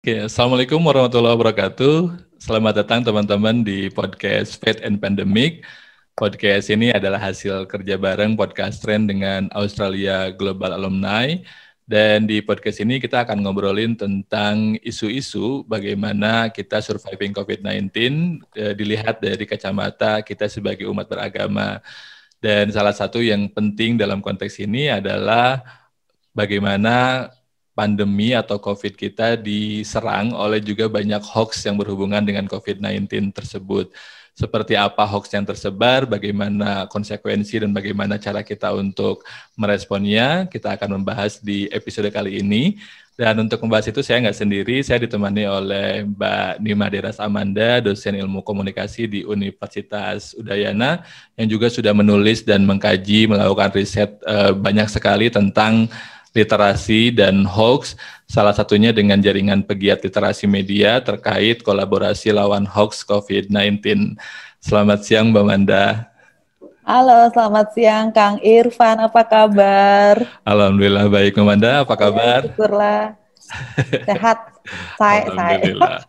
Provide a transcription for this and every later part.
Oke, Assalamualaikum warahmatullahi wabarakatuh. Selamat datang teman-teman di podcast Faith and Pandemic. Podcast ini adalah hasil kerja bareng Podcast Trend dengan Australia Global Alumni. Dan di podcast ini kita akan ngobrolin tentang isu-isu bagaimana kita surviving COVID-19 dilihat dari kacamata kita sebagai umat beragama. Dan salah satu yang penting dalam konteks ini adalah bagaimana pandemi atau COVID kita diserang oleh juga banyak hoax yang berhubungan dengan COVID-19 tersebut. Seperti apa hoax yang tersebar, bagaimana konsekuensi dan bagaimana cara kita untuk meresponnya, kita akan membahas di episode kali ini. Dan untuk membahas itu saya nggak sendiri, saya ditemani oleh Mbak Nima Deras Amanda, dosen ilmu komunikasi di Universitas Udayana, yang juga sudah menulis dan mengkaji, melakukan riset banyak sekali tentang literasi dan hoax, salah satunya dengan jaringan pegiat literasi media terkait kolaborasi lawan hoax COVID-19. Selamat siang Mbak Manda. Halo, selamat siang Kang Irfan, apa kabar? Alhamdulillah baik, Mbak Manda, apa kabar? Syukurlah, sehat. Alhamdulillah.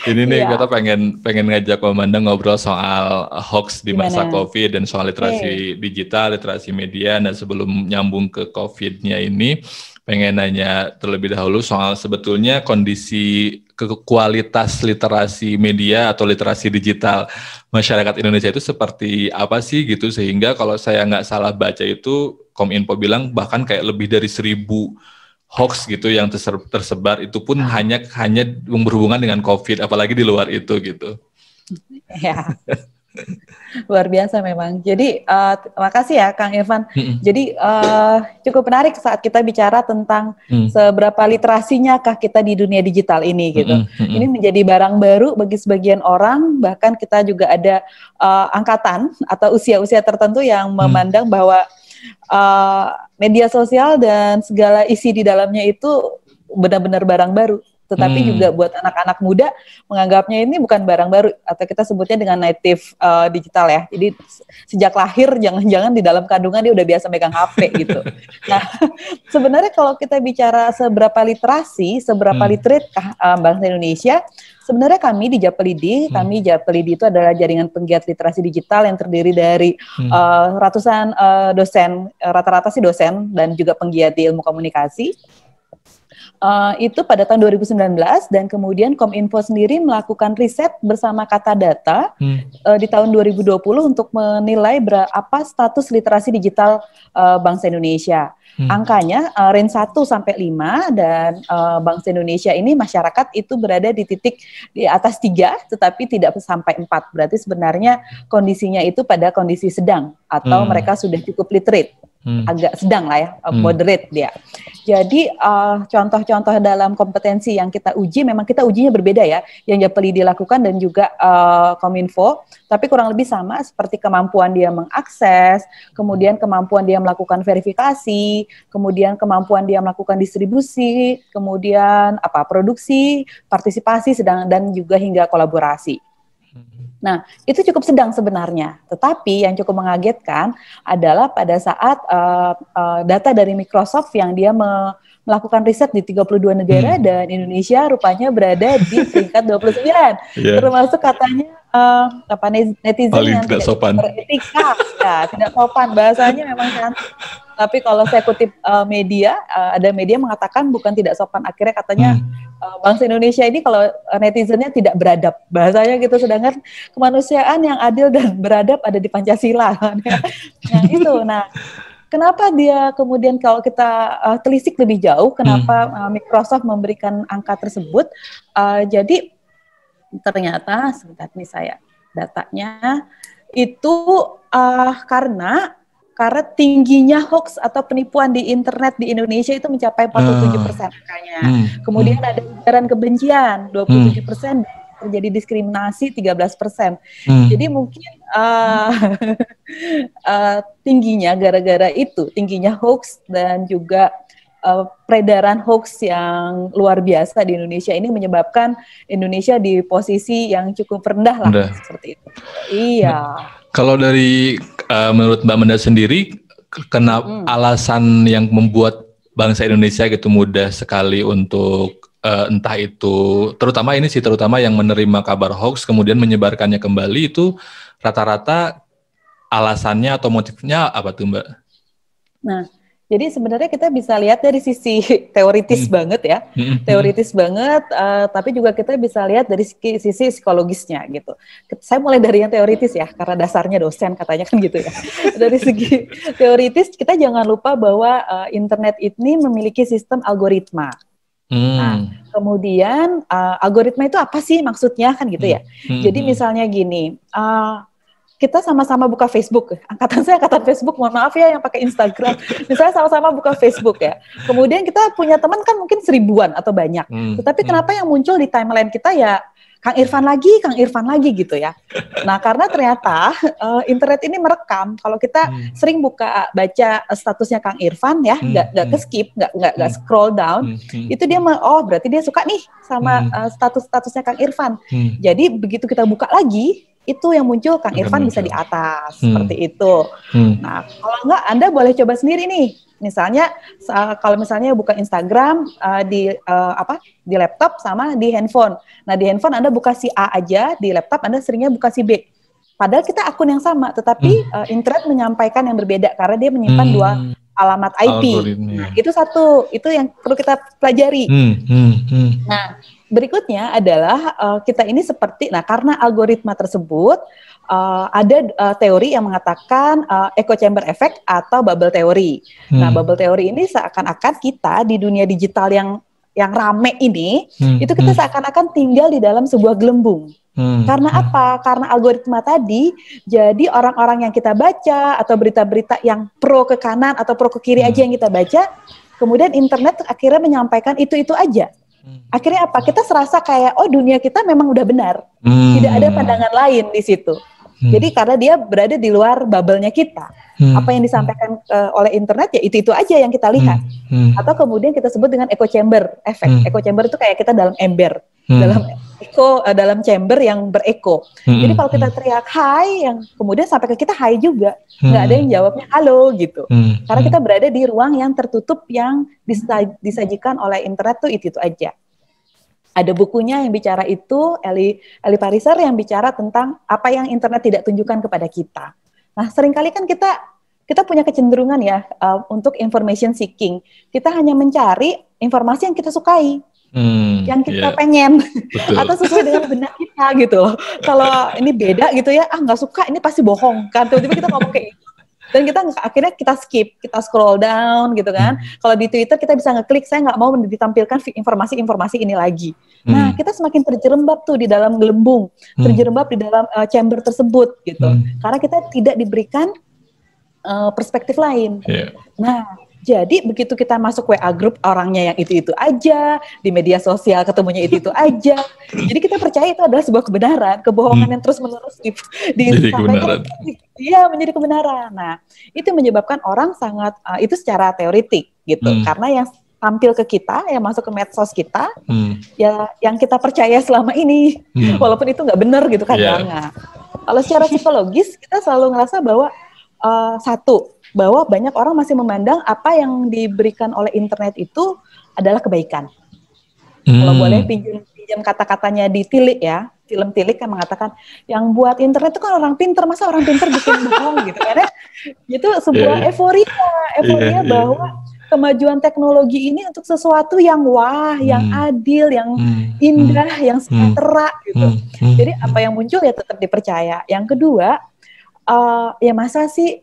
Ini nih kita pengen ngajak Mbak Manda ngobrol soal hoax di masa COVID dan soal literasi digital, literasi media. Nah sebelum nyambung ke COVID-nya ini, pengen nanya terlebih dahulu soal sebetulnya kondisi kualitas literasi media atau literasi digital masyarakat Indonesia itu seperti apa sih gitu, sehingga kalau saya nggak salah baca itu Kominfo bilang bahkan kayak lebih dari 1.000 hoax gitu yang tersebar, itu pun hanya berhubungan dengan COVID, apalagi di luar itu gitu. Ya, luar biasa memang. Jadi makasih ya Kang Irfan. Jadi cukup menarik saat kita bicara tentang seberapa literasinya kah kita di dunia digital ini gitu. Ini menjadi barang baru bagi sebagian orang, bahkan kita juga ada angkatan atau usia-usia tertentu yang memandang bahwa media sosial dan segala isi di dalamnya itu benar-benar barang baru. Tetapi juga buat anak-anak muda menganggapnya ini bukan barang baru, atau kita sebutnya dengan native digital ya. Jadi sejak lahir jangan-jangan di dalam kandungan dia udah biasa megang HP gitu. Nah, sebenarnya kalau kita bicara seberapa literasi, seberapa literate bangsa Indonesia, sebenarnya kami di Japelidi, Japelidi itu adalah jaringan penggiat literasi digital yang terdiri dari ratusan dosen, rata-rata sih dosen dan juga penggiat di ilmu komunikasi. Itu pada tahun 2019, dan kemudian Kominfo sendiri melakukan riset bersama Kata Data di tahun 2020 untuk menilai berapa status literasi digital bangsa Indonesia. Angkanya range 1 sampai 5, dan bangsa Indonesia ini masyarakat itu berada di titik di atas 3 tetapi tidak sampai 4. Berarti sebenarnya kondisinya itu pada kondisi sedang atau mereka sudah cukup literate. Agak sedang lah ya, moderate dia. Jadi contoh-contoh dalam kompetensi yang kita uji, memang kita ujinya berbeda ya, yang Japelidi dilakukan dan juga Kominfo, tapi kurang lebih sama, seperti kemampuan dia mengakses, kemudian kemampuan dia melakukan verifikasi, kemudian kemampuan dia melakukan distribusi, kemudian produksi, partisipasi, dan juga hingga kolaborasi. Nah, itu cukup sedang sebenarnya. Tetapi yang cukup mengagetkan adalah pada saat data dari Microsoft yang dia melakukan riset di 32 negara dan Indonesia rupanya berada di peringkat 29. Termasuk katanya netizen paling yang tidak sopan, beretika, tidak sopan, bahasanya memang cantik. Tapi kalau saya kutip media, ada media mengatakan bukan tidak sopan, akhirnya katanya bangsa Indonesia ini kalau netizennya tidak beradab, bahasanya gitu, sedangkan kemanusiaan yang adil dan beradab ada di Pancasila. Nah, kenapa dia kemudian kalau kita telisik lebih jauh, kenapa Microsoft memberikan angka tersebut? Jadi ternyata, sebentar nih saya datanya, itu karena tingginya hoax atau penipuan di internet di Indonesia itu mencapai 47% angkanya. Kemudian ada ujaran kebencian 27%, terjadi diskriminasi 13%. Jadi mungkin tingginya gara-gara itu, tingginya hoax dan juga peredaran hoax yang luar biasa di Indonesia ini menyebabkan Indonesia di posisi yang cukup rendah lah, seperti itu. Iya. Kalau dari menurut Mbak Manda sendiri, kenapa alasan yang membuat bangsa Indonesia gitu mudah sekali untuk entah itu terutama yang menerima kabar hoax kemudian menyebarkannya kembali, itu rata-rata alasannya atau motifnya apa tuh, Mbak? Nah, jadi sebenarnya kita bisa lihat dari sisi teoritis banget ya, teoritis banget, tapi juga kita bisa lihat dari sisi psikologisnya gitu. Saya mulai dari yang teoritis ya, karena dasarnya dosen katanya kan gitu ya. Dari segi teoritis, kita jangan lupa bahwa internet ini memiliki sistem algoritma. Nah, kemudian algoritma itu apa sih maksudnya kan gitu ya. Jadi misalnya gini, kita sama-sama buka Facebook, angkatan Facebook, mohon maaf ya yang pakai Instagram, misalnya sama-sama buka Facebook ya, kemudian kita punya teman kan mungkin 1000-an atau banyak, tetapi kenapa yang muncul di timeline kita ya Kang Irfan lagi gitu ya. Nah, karena ternyata internet ini merekam, kalau kita sering baca statusnya Kang Irfan ya, nggak ke skip, nggak scroll down, itu dia berarti dia suka nih sama statusnya Kang Irfan. Jadi begitu kita buka lagi, itu yang muncul Kang Irfan bisa di atas, seperti itu. Nah, kalau enggak Anda boleh coba sendiri nih. Misalnya kalau misalnya buka Instagram di laptop sama di handphone. Nah, di handphone Anda buka si A aja, di laptop Anda seringnya buka si B. Padahal kita akun yang sama, tetapi internet menyampaikan yang berbeda karena dia menyimpan dua alamat IP. Nah, itu satu, itu yang perlu kita pelajari. Nah, berikutnya adalah kita ini karena algoritma tersebut ada teori yang mengatakan echo chamber effect atau bubble theory. Nah, bubble theory ini seakan-akan kita di dunia digital yang rame ini, itu kita seakan-akan tinggal di dalam sebuah gelembung. Karena apa? Karena algoritma tadi, jadi orang-orang yang kita baca atau berita-berita yang pro ke kanan atau pro ke kiri aja yang kita baca, kemudian internet akhirnya menyampaikan itu aja. Akhirnya apa? Kita serasa kayak dunia kita memang udah benar, tidak ada pandangan lain di situ. Jadi karena dia berada di luar bubble-nya kita, apa yang disampaikan oleh internet ya itu aja yang kita lihat. Atau kemudian kita sebut dengan echo chamber effect. Echo chamber itu kayak kita dalam ember, dalam chamber yang bereko. Jadi kalau kita teriak hai, yang kemudian sampai ke kita hai juga, nggak ada yang jawabnya halo gitu. Karena kita berada di ruang yang tertutup yang disajikan oleh internet tuh itu aja. Ada bukunya yang bicara itu, Eli Pariser yang bicara tentang apa yang internet tidak tunjukkan kepada kita. Nah, seringkali kan kita punya kecenderungan ya untuk information seeking. Kita hanya mencari informasi yang kita sukai, yang kita pengen, atau sesuai dengan benak kita gitu loh. Kalau ini beda gitu ya, nggak suka, ini pasti bohong kan. Tiba-tiba kita ngomong kayak gitu. Dan akhirnya kita skip, kita scroll down gitu kan. Kalau di Twitter kita bisa ngeklik, saya nggak mau ditampilkan informasi-informasi ini lagi. Nah, kita semakin terjerembab tuh di dalam gelembung, terjerembab di dalam chamber tersebut gitu. Karena kita tidak diberikan perspektif lain. Nah, jadi begitu kita masuk WA group, orangnya yang itu aja, di media sosial ketemunya itu aja. Jadi kita percaya itu adalah sebuah kebenaran, kebohongan yang terus-menerus disampaikan. Iya, menjadi kebenaran. Nah, itu menyebabkan orang sangat itu secara teoritik gitu. Karena yang tampil ke kita, yang masuk ke medsos kita, ya yang kita percaya selama ini, walaupun itu nggak benar gitu kan. Kalau secara psikologis kita selalu ngerasa bahwa bahwa banyak orang masih memandang apa yang diberikan oleh internet itu adalah kebaikan. Kalau boleh pinjam kata-katanya di Tilik ya, film Tilik kan mengatakan yang buat internet itu kan orang pinter, masa orang pinter bikin bohong gitu. Karena itu sebuah euforia bahwa kemajuan teknologi ini untuk sesuatu yang yang adil, yang indah, yang sejahtera gitu. Jadi apa yang muncul ya tetap dipercaya. Yang kedua, ya masa sih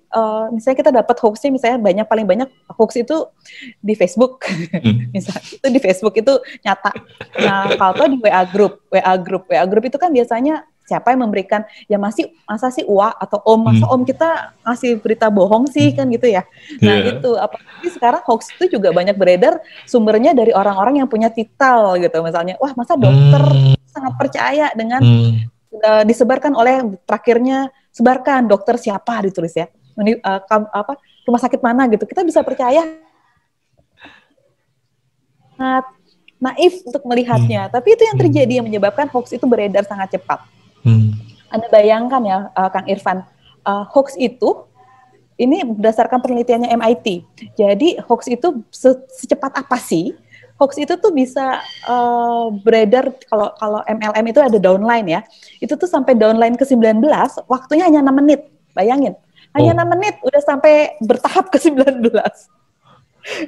misalnya kita dapat hoaxnya, misalnya paling banyak hoax itu di Facebook. Misalnya itu di Facebook itu nyata. Nah, kalau di WA group itu kan biasanya siapa yang memberikan, ya masa sih Uwa atau Om, masa Om kita ngasih berita bohong sih kan gitu ya. Nah itu, apalagi sekarang hoax itu juga banyak beredar sumbernya dari orang-orang yang punya titel gitu. Misalnya, wah masa dokter sangat percaya dengan disebarkan oleh terakhirnya, sebarkan dokter siapa ditulis ya, rumah sakit mana gitu, kita bisa percaya, sangat naif untuk melihatnya, tapi itu yang terjadi yang menyebabkan hoax itu beredar sangat cepat. Anda bayangkan ya Kang Irfan, hoax itu ini berdasarkan penelitiannya MIT, jadi hoax itu secepat apa sih hoax itu tuh bisa beredar, kalau MLM itu ada downline ya, itu tuh sampai downline ke-19, waktunya hanya 6 menit, bayangin. Hanya 6 menit udah sampai bertahap ke-19.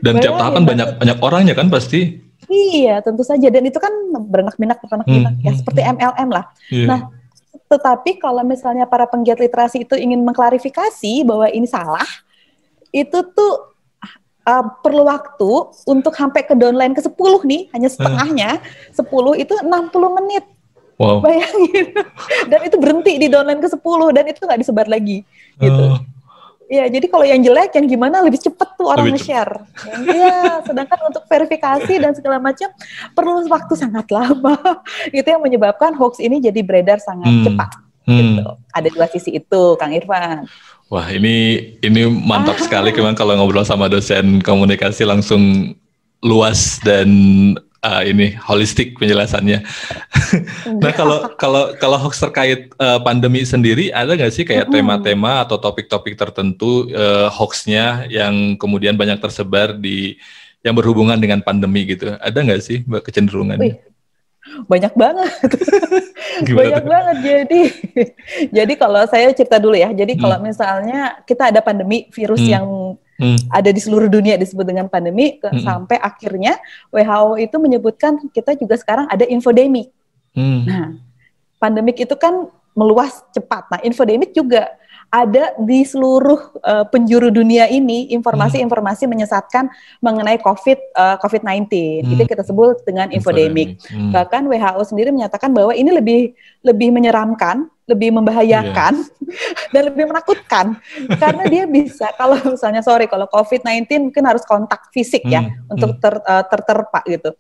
Dan tiap tahap kan banyak orangnya kan pasti. Iya, tentu saja. Dan itu kan beranak-pinak ya, seperti MLM lah. Yeah. Nah, tetapi kalau misalnya para penggiat literasi itu ingin mengklarifikasi bahwa ini salah, itu tuh perlu waktu untuk sampai ke downline ke-10 nih, hanya setengahnya, 10 itu 60 menit. Wow. Bayangin. Dan itu berhenti di downline ke-10 dan itu nggak disebar lagi. Gitu. Ya, jadi kalau yang jelek, yang gimana lebih cepet tuh orang nge-share. Iya, sedangkan untuk verifikasi dan segala macam perlu waktu sangat lama. Itu yang menyebabkan hoax ini jadi beredar sangat cepat. Gitu. Ada 2 sisi itu, Kang Irfan. Wah, ini mantap sekali memang kalau ngobrol sama dosen komunikasi langsung luas dan ini holistik penjelasannya. Nah, kalau hoax terkait pandemi sendiri, ada nggak sih kayak tema-tema atau topik-topik tertentu hoaxnya yang kemudian banyak tersebar yang berhubungan dengan pandemi gitu? Ada nggak sih Mbak kecenderungannya? Banyak banget. Banyak banget. Jadi kalau saya cerita dulu ya. Jadi kalau misalnya kita ada pandemi virus yang ada di seluruh dunia disebut dengan pandemi, sampai akhirnya WHO itu menyebutkan kita juga sekarang ada infodemik. Nah, pandemik itu kan meluas cepat. Nah, infodemik juga ada di seluruh penjuru dunia ini, informasi-informasi menyesatkan mengenai COVID-19. Itu kita sebut dengan infodemik. Bahkan WHO sendiri menyatakan bahwa ini lebih menyeramkan, lebih membahayakan, dan lebih menakutkan. Karena dia bisa, kalau misalnya, kalau COVID-19 mungkin harus kontak fisik ya, untuk terterpa gitu.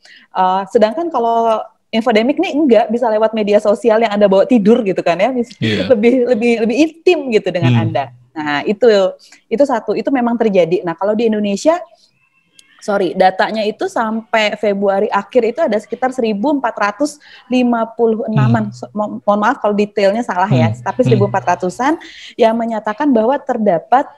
Sedangkan kalau infodemik nih enggak, bisa lewat media sosial yang Anda bawa tidur gitu kan ya, lebih intim gitu dengan Anda. Nah, itu satu, itu memang terjadi. Nah, kalau di Indonesia, datanya itu sampai Februari akhir itu ada sekitar 1.456-an. Mohon maaf kalau detailnya salah ya, tapi 1.400-an yang menyatakan bahwa terdapat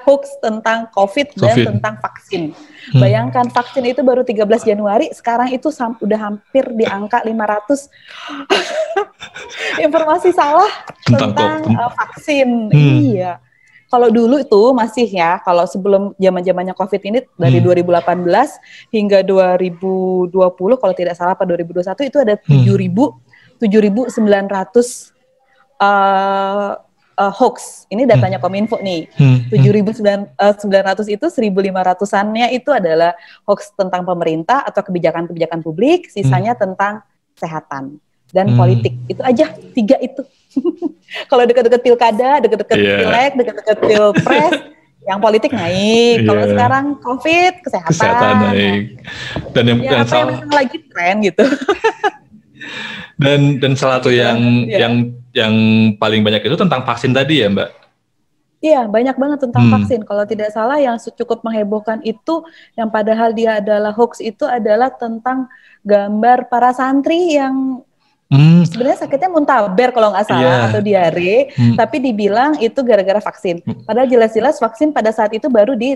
hoax tentang COVID dan tentang vaksin. Bayangkan, vaksin itu baru 13 Januari, sekarang itu udah hampir di angka 500 informasi salah tentang vaksin. Iya. Kalau dulu itu masih ya, kalau sebelum zaman-zamannya COVID ini dari 2018 hingga 2020, kalau tidak salah pada 2021 itu ada 7.900 hoax. Ini datanya Kominfo nih. 7.900 itu 1.500-annya itu adalah hoax tentang pemerintah atau kebijakan-kebijakan publik, sisanya tentang kesehatan dan politik. Itu aja, 3 itu. Kalau dekat-dekat pilkada, dekat-dekat pileg, dekat-dekat pilpres, yang politik naik. Kalau sekarang COVID, kesehatan naik. Dan yang lagi tren gitu. Dan salah satu yang paling banyak itu tentang vaksin tadi ya, Mbak? Iya, banyak banget tentang vaksin. Kalau tidak salah yang cukup menghebohkan itu, yang padahal dia adalah hoax, itu adalah tentang gambar para santri yang sebenarnya sakitnya muntaber kalau nggak salah, atau diare, tapi dibilang itu gara-gara vaksin. Padahal jelas-jelas vaksin pada saat itu baru di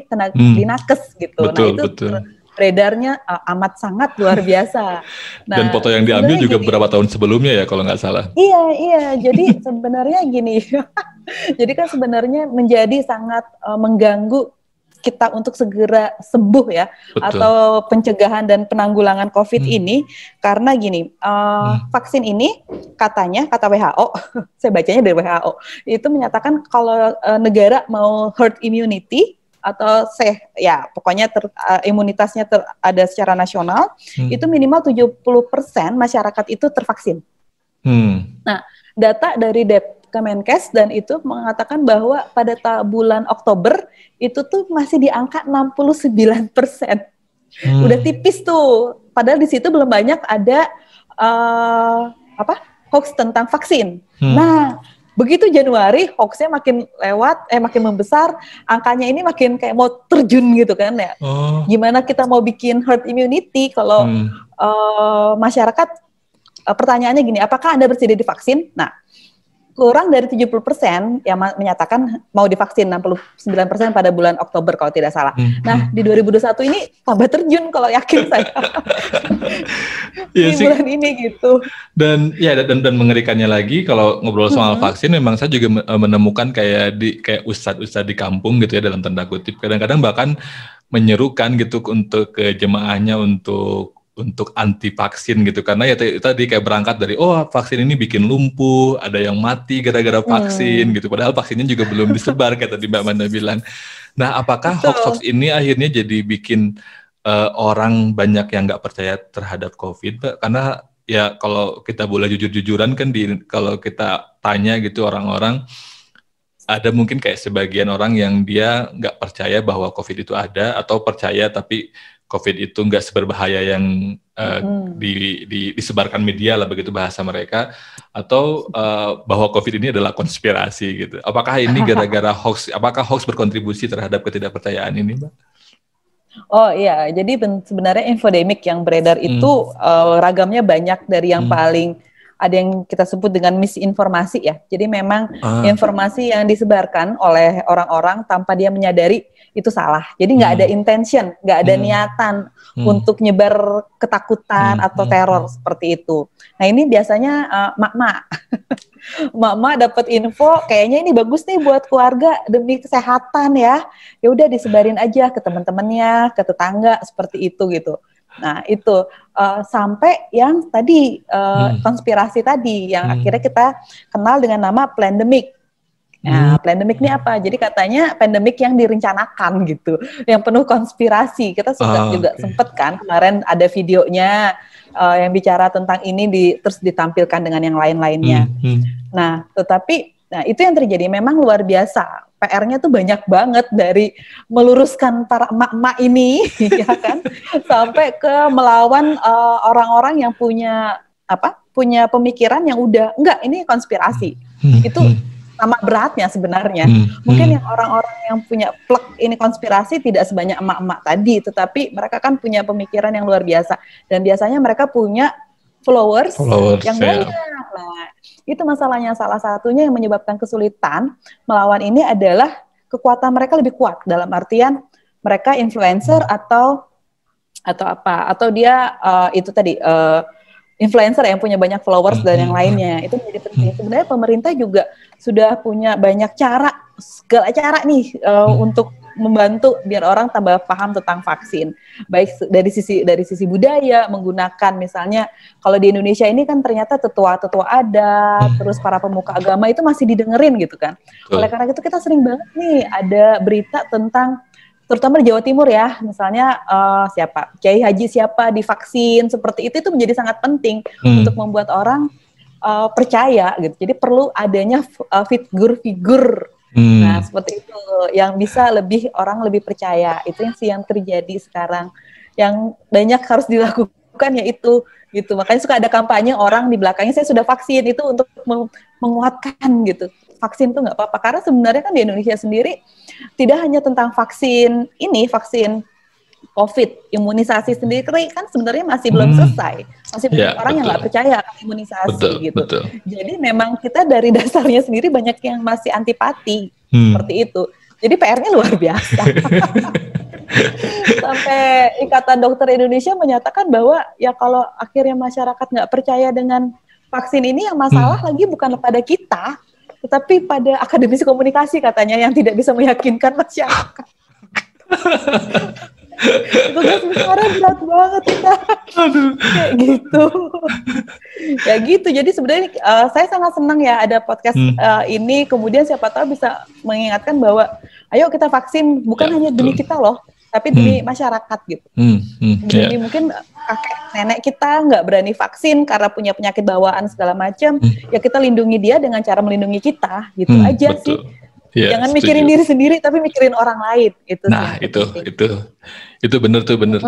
nakes gitu. Betul, nah itu beredarnya amat sangat luar biasa. Nah, dan foto yang diambil juga beberapa tahun sebelumnya ya kalau nggak salah. Iya. Jadi sebenarnya gini, jadi kan sebenarnya menjadi sangat mengganggu kita untuk segera sembuh ya. Betul. Atau pencegahan dan penanggulangan COVID ini, karena gini, vaksin ini katanya, kata WHO, saya bacanya dari WHO, itu menyatakan kalau negara mau herd immunity, atau pokoknya imunitasnya ada secara nasional, itu minimal 70% masyarakat itu tervaksin. Nah, data dari Kemenkes dan itu mengatakan bahwa pada bulan Oktober itu tuh masih di angka 69%. Udah tipis tuh. Padahal di situ belum banyak ada hoax tentang vaksin. Nah, begitu Januari, hoaxnya makin makin membesar, angkanya ini makin kayak mau terjun gitu kan ya. Gimana kita mau bikin herd immunity kalau masyarakat, pertanyaannya gini, apakah Anda bersedia divaksin? Nah, kurang dari 70% yang menyatakan mau divaksin, 69% pada bulan Oktober kalau tidak salah. Nah, di 2021 ini tambah terjun kalau yakin saya. Di bulan ini gitu. Dan mengerikannya lagi kalau ngobrol soal vaksin, memang saya juga menemukan kayak ustadz-ustadz di kampung gitu ya, dalam tanda kutip. Kadang-kadang bahkan menyerukan gitu untuk ke jemaahnya untuk anti vaksin gitu, karena ya tadi kayak berangkat dari vaksin ini bikin lumpuh, ada yang mati gara-gara vaksin gitu, padahal vaksinnya juga belum disebar kayak tadi Mbak Manda bilang. Nah, apakah hoax ini akhirnya jadi bikin orang banyak yang nggak percaya terhadap COVID, Mbak? Karena ya kalau kita boleh jujur-jujuran kan, kalau kita tanya gitu orang-orang, ada mungkin kayak sebagian orang yang dia nggak percaya bahwa COVID itu ada, atau percaya tapi COVID itu nggak seberbahaya yang disebarkan media lah, begitu bahasa mereka, atau bahwa COVID ini adalah konspirasi gitu. Apakah ini gara-gara hoax? Apakah hoax berkontribusi terhadap ketidakpercayaan ini, Mbak? Oh iya, jadi sebenarnya infodemik yang beredar itu ragamnya banyak, dari yang paling ada yang kita sebut dengan misinformasi ya. Jadi memang informasi yang disebarkan oleh orang-orang tanpa dia menyadari itu salah. Jadi nggak ada intention, nggak ada niatan untuk nyebar ketakutan atau teror seperti itu. Nah, ini biasanya mak-mak. Mak-mak dapat info kayaknya ini bagus nih buat keluarga demi kesehatan ya. Ya udah disebarin aja ke teman-temannya, ke tetangga, seperti itu gitu. Nah, itu sampai yang tadi konspirasi tadi yang akhirnya kita kenal dengan nama pandemic. Nah, pandemic ini apa? Jadi katanya pandemic yang direncanakan gitu, yang penuh konspirasi. Kita juga sempet kan kemarin ada videonya yang bicara tentang ini terus ditampilkan dengan yang lain-lainnya. Nah, tetapi itu yang terjadi memang luar biasa. PR-nya tuh banyak banget, dari meluruskan para emak-emak ini, ya kan, sampai ke melawan orang-orang yang punya pemikiran yang udah enggak, ini konspirasi. Itu sama beratnya sebenarnya. Mungkin yang orang-orang yang punya plek ini konspirasi tidak sebanyak emak-emak tadi, tetapi mereka kan punya pemikiran yang luar biasa, dan biasanya mereka punya followers yang banyak. Nah, itu masalahnya, salah satunya yang menyebabkan kesulitan melawan ini adalah kekuatan mereka lebih kuat, dalam artian mereka influencer atau dia itu tadi influencer yang punya banyak followers dan yang lainnya. Itu menjadi penting. Sebenarnya pemerintah juga sudah punya banyak segala cara nih untuk membantu biar orang tambah paham tentang vaksin. Baik dari sisi budaya, menggunakan misalnya kalau di Indonesia ini kan ternyata tetua-tetua adat, terus para pemuka agama itu masih didengerin gitu kan. Oleh karena itu kita sering banget nih ada berita tentang, terutama di Jawa Timur ya, misalnya Kiai Haji siapa divaksin, seperti itu menjadi sangat penting untuk membuat orang percaya gitu. Jadi perlu adanya figur-figur. Nah, seperti itu yang bisa orang lebih percaya. Itu yang terjadi sekarang. Yang banyak harus dilakukan yaitu gitu. Makanya suka ada kampanye orang di belakangnya, saya sudah vaksin, itu untuk menguatkan gitu. Vaksin tuh nggak apa-apa, karena sebenarnya kan di Indonesia sendiri tidak hanya tentang vaksin COVID, imunisasi sendiri kan sebenarnya masih belum selesai. Masih banyak orang yang nggak percaya akan imunisasi gitu. Betul. Jadi memang kita dari dasarnya sendiri banyak yang masih antipati seperti itu. Jadi PR-nya luar biasa. Sampai Ikatan Dokter Indonesia menyatakan bahwa ya kalau akhirnya masyarakat nggak percaya dengan vaksin ini, yang masalah lagi bukan pada kita, tetapi pada akademisi komunikasi katanya yang tidak bisa meyakinkan masyarakat. Tugas besarnya berat banget kita. Kayak gitu. Ya gitu. Jadi sebenarnya saya sangat senang ya ada podcast ini. Kemudian siapa tahu bisa mengingatkan bahwa ayo kita vaksin, bukan hanya demi kita loh, tapi demi masyarakat gitu. Jadi mungkin kakek nenek kita nggak berani vaksin karena punya penyakit bawaan segala macam, ya kita lindungi dia dengan cara melindungi kita, gitu aja betul. Sih. Ya, jangan mikirin diri sendiri, tapi mikirin orang lain. Itu benar tuh, benar.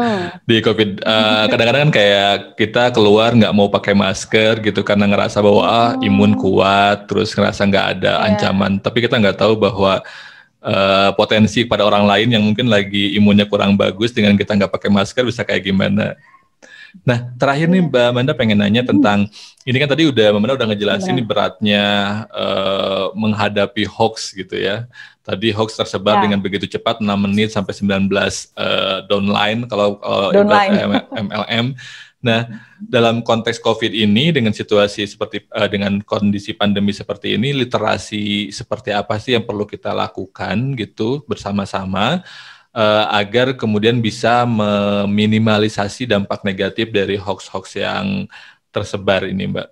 Di COVID kadang-kadang kan kayak kita keluar nggak mau pakai masker gitu karena ngerasa bahwa imun kuat, terus ngerasa nggak ada ancaman. Tapi kita nggak tahu bahwa potensi pada orang lain yang mungkin lagi imunnya kurang bagus dengan kita nggak pakai masker bisa kayak gimana. Nah, terakhir nih Mbak Amanda pengen nanya tentang, ini kan tadi Mbak Amanda udah ngejelasin nih beratnya menghadapi hoax gitu ya. Tadi hoax tersebar dengan begitu cepat, 6 menit sampai 19 downline kalau MLM. Nah, dalam konteks COVID ini, dengan situasi seperti, dengan kondisi pandemi seperti ini, literasi seperti apa sih yang perlu kita lakukan gitu bersama-sama, agar kemudian bisa meminimalisasi dampak negatif dari hoax-hoax yang tersebar ini, Mbak?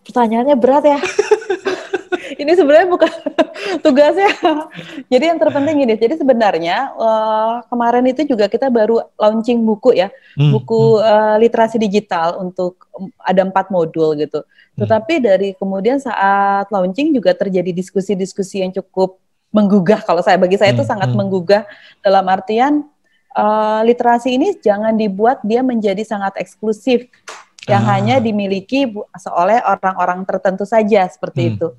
Pertanyaannya berat ya. Ini sebenarnya bukan tugasnya. Jadi yang terpenting ini. Jadi sebenarnya kemarin itu juga kita baru launching buku ya, buku literasi digital untuk ada 4 modul gitu. Tetapi dari kemudian saat launching juga terjadi diskusi-diskusi yang cukup menggugah. Kalau bagi saya itu sangat menggugah dalam artian literasi ini jangan dibuat dia menjadi sangat eksklusif yang hanya dimiliki oleh orang-orang tertentu saja seperti itu.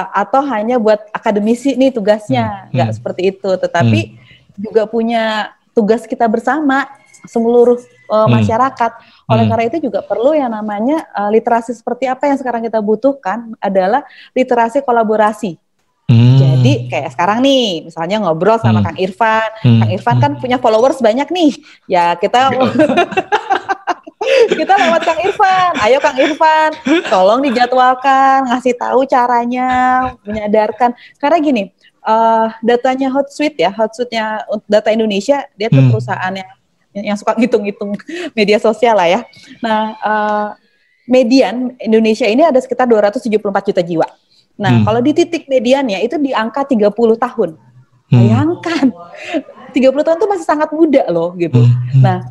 Atau hanya buat akademisi nih tugasnya, nggak seperti itu, tetapi juga punya tugas kita bersama seluruh masyarakat. Oleh karena itu juga perlu yang namanya literasi seperti apa yang sekarang kita butuhkan adalah literasi kolaborasi. Jadi kayak sekarang nih, misalnya ngobrol sama Kang Irfan, Kang Irfan kan punya followers banyak nih, ya kita kita lewat Kang Irfan, ayo Kang Irfan, tolong dijadwalkan, ngasih tahu caranya, menyadarkan. Karena gini, datanya Hootsuite Data Indonesia, dia tuh perusahaan yang suka ngitung-ngitung media sosial lah ya. Nah, median Indonesia ini ada sekitar 274 juta jiwa. Nah, kalau di titik mediannya itu di angka 30 tahun. Bayangkan, 30 tahun itu masih sangat muda loh gitu. Nah,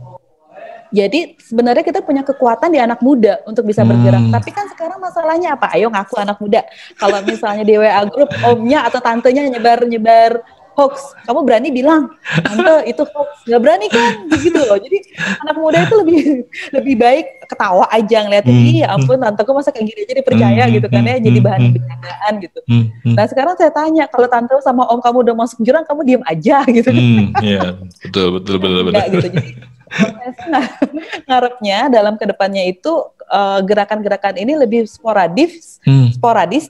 jadi sebenarnya kita punya kekuatan di anak muda untuk bisa bergerak. Tapi kan sekarang masalahnya apa? Ayo ngaku anak muda. Kalau misalnya di WA Group, omnya atau tantenya nyebar hoax, kamu berani bilang, tante itu hoax? Gak berani kan? Begitu loh. Jadi anak muda itu lebih baik ketawa aja ngeliatin, iya ampun tanteku masa kayak gini aja dipercaya gitu kan ya, jadi bahan bercandaan gitu. Nah sekarang saya tanya, kalau tante sama om kamu udah masuk jurang, kamu diem aja gitu kan? Iya, betul. Enggak, gitu. Jadi saya ngarepnya dalam kedepannya itu gerakan-gerakan ini lebih sporadis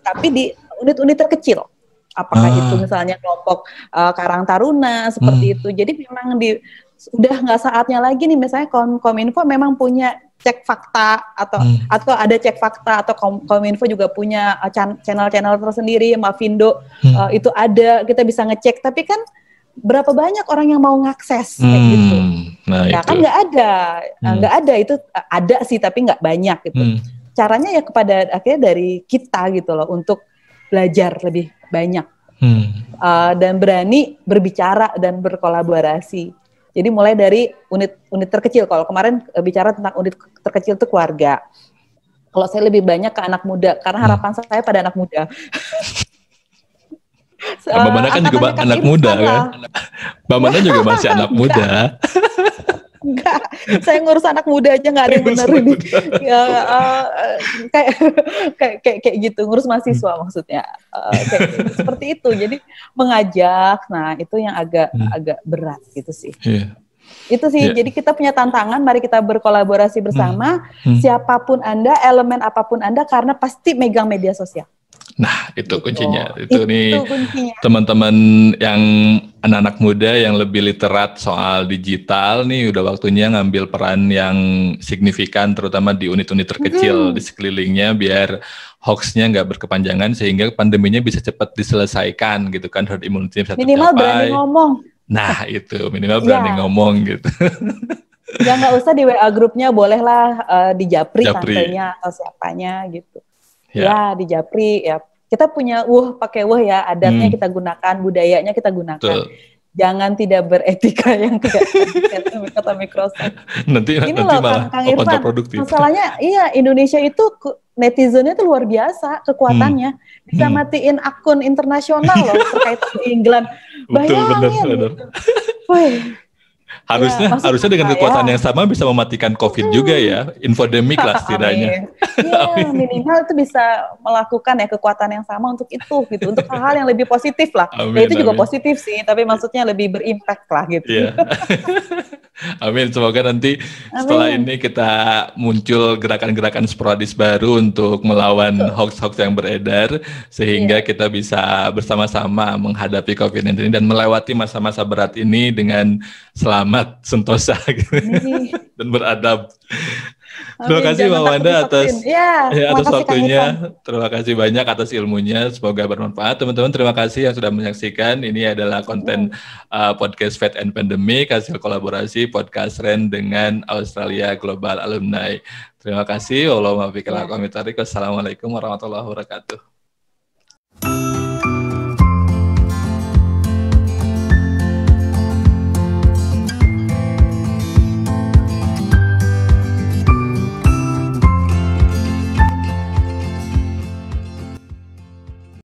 tapi di unit-unit terkecil. Apakah itu misalnya kelompok Karang Taruna seperti itu. Jadi memang udah nggak saatnya lagi nih misalnya Kominfo memang punya cek fakta atau ada cek fakta atau Kominfo juga punya channel-channel tersendiri, Mavindo itu ada, kita bisa ngecek. Tapi kan berapa banyak orang yang mau ngakses kayak gitu? Nah kan nggak ada itu ada sih tapi nggak banyak gitu. Caranya ya kepada akhirnya dari kita gitu loh untuk belajar lebih banyak dan berani berbicara dan berkolaborasi. Jadi mulai dari unit terkecil. Kalau kemarin bicara tentang unit terkecil itu keluarga. Kalau saya lebih banyak ke anak muda karena harapan saya pada anak muda. Mbak Mana kan juga anak muda kan? Mbak Mana juga masih anak muda. Enggak, saya ngurus anak muda aja nggak ada yang benerin. Kayak gitu, ngurus mahasiswa maksudnya. Seperti itu. Jadi mengajak, nah itu yang agak berat gitu sih. Yeah. Itu sih, jadi kita punya tantangan, mari kita berkolaborasi bersama, siapapun Anda, elemen apapun Anda, karena pasti megang media sosial. Nah, itu kuncinya. Itu nih teman-teman yang anak-anak muda yang lebih literat soal digital nih udah waktunya ngambil peran yang signifikan terutama di unit-unit terkecil di sekelilingnya biar hoax-nya nggak berkepanjangan sehingga pandeminya bisa cepat diselesaikan gitu kan, herd immunity bisa tercapai. Minimal berani ngomong. Nah, itu minimal berani ngomong gitu. Ya nggak usah di WA grupnya, bolehlah di Japri tantenya atau siapanya gitu. Ya di Japri ya kita punya pakai ya adatnya kita gunakan, budayanya kita gunakan. Betul. Jangan tidak beretika yang tidak kata Microsoft. Nanti malah Kang Irfan, masalahnya Indonesia itu netizennya itu luar biasa kekuatannya. Bisa matiin akun internasional loh terkait England. Bayangin. Harusnya dengan kekuatan yang sama bisa mematikan COVID juga ya, infodemik lah setidaknya. Iya, minimal itu bisa melakukan ya kekuatan yang sama untuk itu gitu, untuk hal-hal yang lebih positif lah. Ya itu juga positif sih, tapi maksudnya lebih berimpact lah gitu. Iya. Amin, semoga nanti setelah ini kita muncul gerakan-gerakan sporadis baru untuk melawan hoax-hoax yang beredar, sehingga kita bisa bersama-sama menghadapi COVID-19 dan melewati masa-masa berat ini dengan selamat, sentosa gitu, dan beradab. Terima kasih Mbak Wanda atas waktunya. Terima kasih banyak atas ilmunya. Semoga bermanfaat. Teman-teman, terima kasih yang sudah menyaksikan. Ini adalah konten podcast Faith and Pandemic, hasil kolaborasi podcast Ren dengan Australia Global Alumni. Terima kasih. Wassalamualaikum warahmatullahi wabarakatuh.